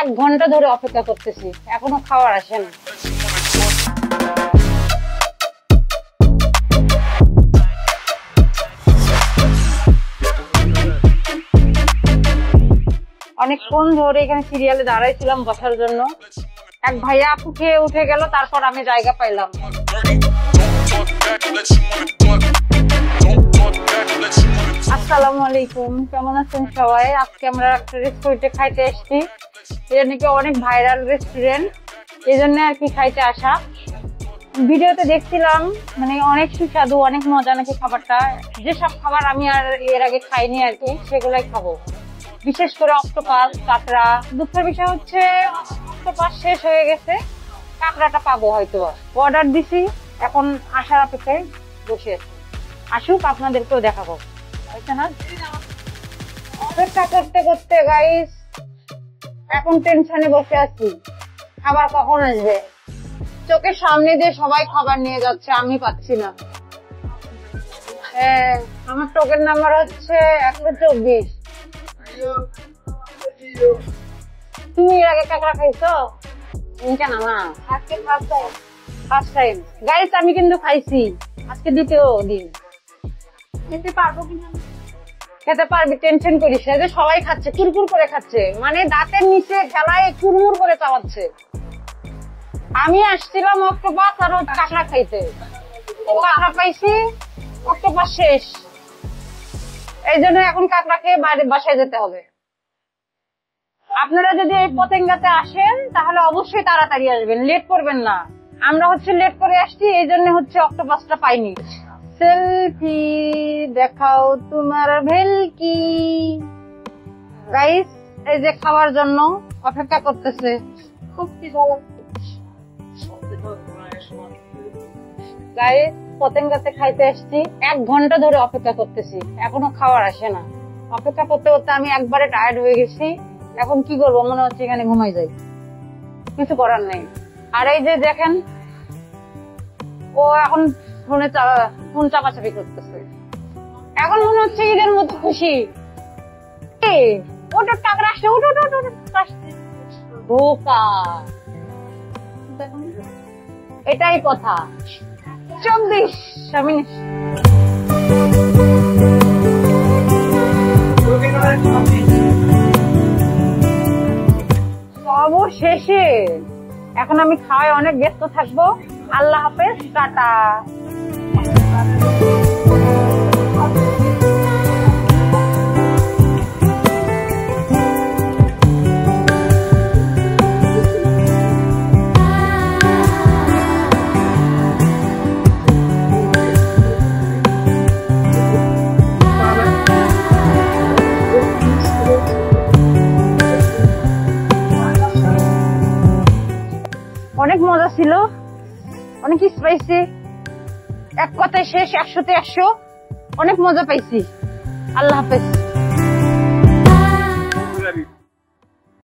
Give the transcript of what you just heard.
এক ঘন্টা ধরে অপেক্ষা করতেছি, এখনো খাবার আসে না। অনেকক্ষণ ধরে এখানে সিরিয়ালে দাঁড়াইছিলাম বসার জন্য। এক ভাইয়া আপু খেয়ে উঠে গেল, তারপর আমি জায়গা পাইলাম। আসসালামু আলাইকুম, কেমন আছেন সবাই? আজকে আমরা একটা রেস্টুরেন্টে খাইতে এসেছি। এটা নাকি অনেক ভাইরাল রেস্টুরেন্ট, এই জন্য আর কি খাইতে আসা। ভিডিওতে দেখছিলাম মানে অনেক সুস্বাদু, অনেক মজা নাকি খাবারটা। যেসব খাবার আমি আর এর আগে খাইনি আর কি, সেগুলাই খাবো। বিশেষ করে অক্টোপাস, কাঁকড়া। দুঃখের বিষয় হচ্ছে অক্টোপাস শেষ হয়ে গেছে, কাঁকড়াটা পাবো হয়তো। অর্ডার দিছি, এখন আসার অপেক্ষায় বসে আছি। আসুক, আপনাদেরকেও দেখাবো। অপেক্ষা করতে করতে গাইস এখন টেনশনে বসে আছি, খাবার কখন আসবে। চোখের সামনে দিয়ে সবাই খাবার নিয়ে যাচ্ছে, আমি পাচ্ছি না। আমার টোকেন নাম্বার হচ্ছে 124। তুমি এর আগে কাঁকড়া খাইছো? ফার্স্ট টাইম গাইস, আমি কিন্তু খাইছি, আজকে দ্বিতীয় দিন। খেতে পারবো কিনা? খেতে পারবি, টেনশন করিস না। যে সবাই খাচ্ছে, কুরকুর করে খাচ্ছে, মানে দাঁতের নিচে খেলায় কুরমুর করে চাওয়াচ্ছে। আমি আসছিলাম অক্টোপাস আর কাঁকড়া খাইতে, কাঁকড়া পাইছি, অক্টোপাস শেষ। এই জন্য এখন কাঁকড়া খেয়ে বাইরে বাসায় যেতে হবে। আপনারা যদি এই পতেঙ্গাতে আসেন তাহলে অবশ্যই তাড়াতাড়ি আসবেন, লেট করবেন না। আমরা হচ্ছে লেট করে আসছি, এই জন্য হচ্ছে অক্টোপাসটা পাইনি। সেলফি দেখাও তোমার ভেলকি। গাইস এই যে খাওয়ার জন্য অপেক্ষা করতেছে, খুব কি ভালো। গাইস পতেঙ্গাতে খাইতে আসছি, 1 ঘন্টা ধরে অপেক্ষা করতেছি, এখনো খাবার আসে না। অপেক্ষা করতে করতে আমি একবারে টায়ার্ড হয়ে গেছি। এখন কি করবো, মনে হচ্ছে এখানে ঘুমাই যাই, কিছু করার নেই। আর এই যে দেখেন, ও এখন ফোন চাপাচাপি করতেছে। এখন মনে হচ্ছে ঈদের মতো খুশি। ওটা টাকা আসছে, বোকা, এটাই কথা। 24 মিনিট অবশেষে। এখন আমি খাওয়ায় অনেক ব্যস্ত থাকবো। আল্লাহ হাফেজ, টাটা। অনেক মজা ছিল, অনেক স্পাইসি। এক কথায় শেষ, 100-তে 100। অনেক মজা পাইছি। আল্লাহ হাফেজ।